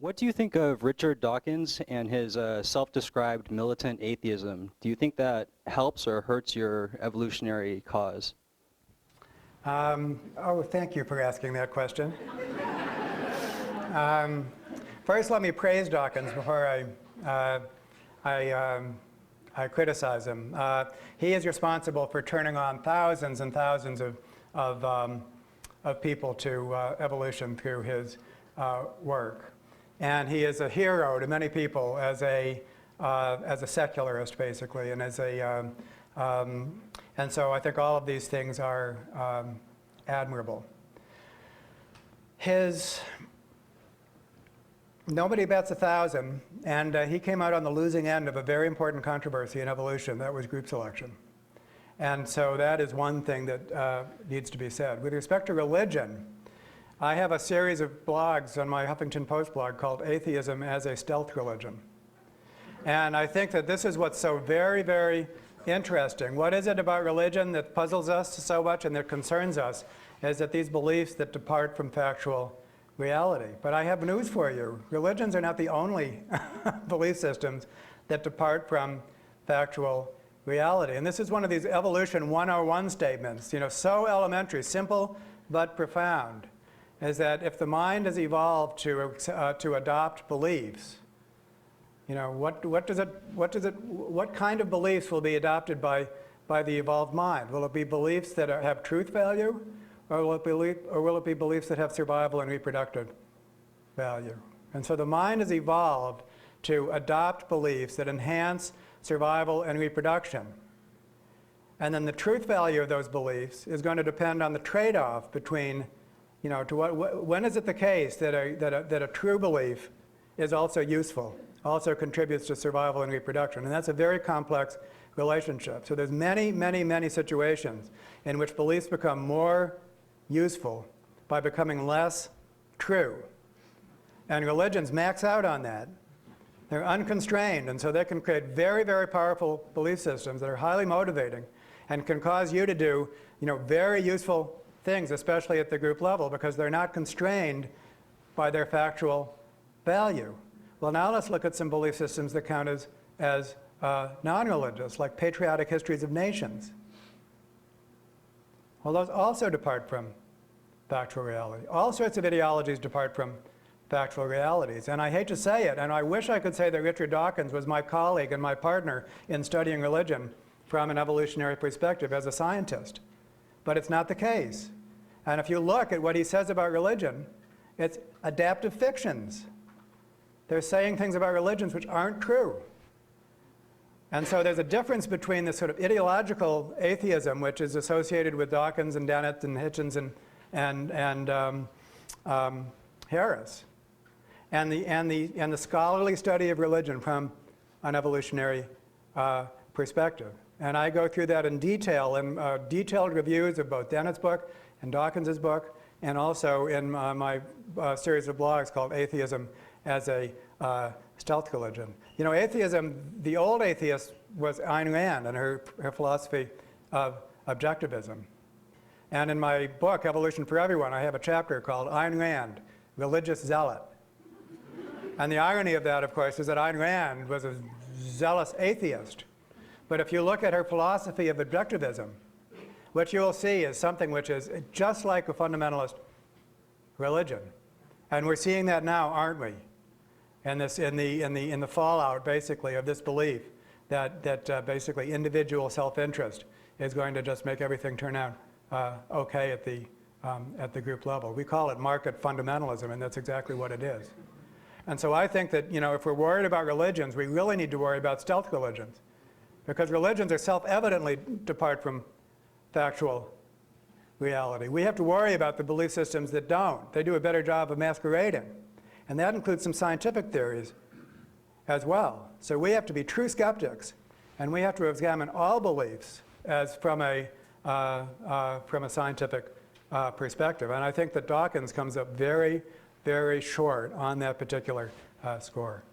What do you think of Richard Dawkins and his self-described militant atheism? Do you think that helps or hurts your evolutionary cause? Thank you for asking that question. First, let me praise Dawkins before I criticize him. He is responsible for turning on thousands and thousands of people to evolution through his work. And he is a hero to many people as a secularist, basically, and and so I think all of these things are admirable. Nobody bets 1,000, and he came out on the losing end of a very important controversy in evolution. That was group selection. And so that is one thing that needs to be said. With respect to religion, I have a series of blogs on my Huffington Post blog called Atheism as a Stealth Religion. And I think that this is what's so very, very interesting. What is it about religion that puzzles us so much and that concerns us is that these beliefs that depart from factual reality. But I have news for you. Religions are not the only belief systems that depart from factual reality. And this is one of these evolution 101 statements, so elementary, simple but profound, is that if the mind has evolved to adopt beliefs, what kind of beliefs will be adopted by the evolved mind? Will it be beliefs that have truth value, or will it be beliefs that have survival and reproductive value? And so the mind has evolved to adopt beliefs that enhance survival and reproduction. And then the truth value of those beliefs is going to depend on the trade-off between, when is it the case that a true belief is also useful, also contributes to survival and reproduction? And that's a very complex relationship. So there's many, many, many situations in which beliefs become more useful by becoming less true. And religions max out on that. They're unconstrained, and so they can create very, very powerful belief systems that are highly motivating and can cause you to do, very useful things, especially at the group level, because they're not constrained by their factual value. Well, now let's look at some belief systems that count as non-religious, like patriotic histories of nations. Well, those also depart from factual reality. All sorts of ideologies depart from factual realities. And I hate to say it, and I wish I could say that Richard Dawkins was my colleague and my partner in studying religion from an evolutionary perspective as a scientist. But it's not the case. And if you look at what he says about religion, it's adaptive fictions. They're saying things about religions which aren't true. And so there's a difference between this sort of ideological atheism, which is associated with Dawkins and Dennett and Hitchens and Harris, and the scholarly study of religion from an evolutionary perspective. And I go through that in detail in detailed reviews of both Dennett's book and Dawkins's book, and also in my series of blogs called Atheism as a Stealth Religion. Atheism, the old atheist was Ayn Rand and her philosophy of objectivism. And in my book, Evolution for Everyone, I have a chapter called Ayn Rand, Religious Zealot. And the irony of that, of course, is that Ayn Rand was a zealous atheist. But if you look at her philosophy of objectivism, what you will see is something which is just like a fundamentalist religion. And we're seeing that now, aren't we? And this in the fallout, basically, of this belief that basically individual self-interest is going to just make everything turn out okay at the group level. We call it market fundamentalism, and that's exactly what it is. And so I think that if we're worried about religions, we really need to worry about stealth religions, because religions are self-evidently depart from factual reality. We have to worry about the belief systems that don't. They do a better job of masquerading. And that includes some scientific theories as well. So we have to be true skeptics, and we have to examine all beliefs as from a scientific perspective. And I think that Dawkins comes up very, very short on that particular score.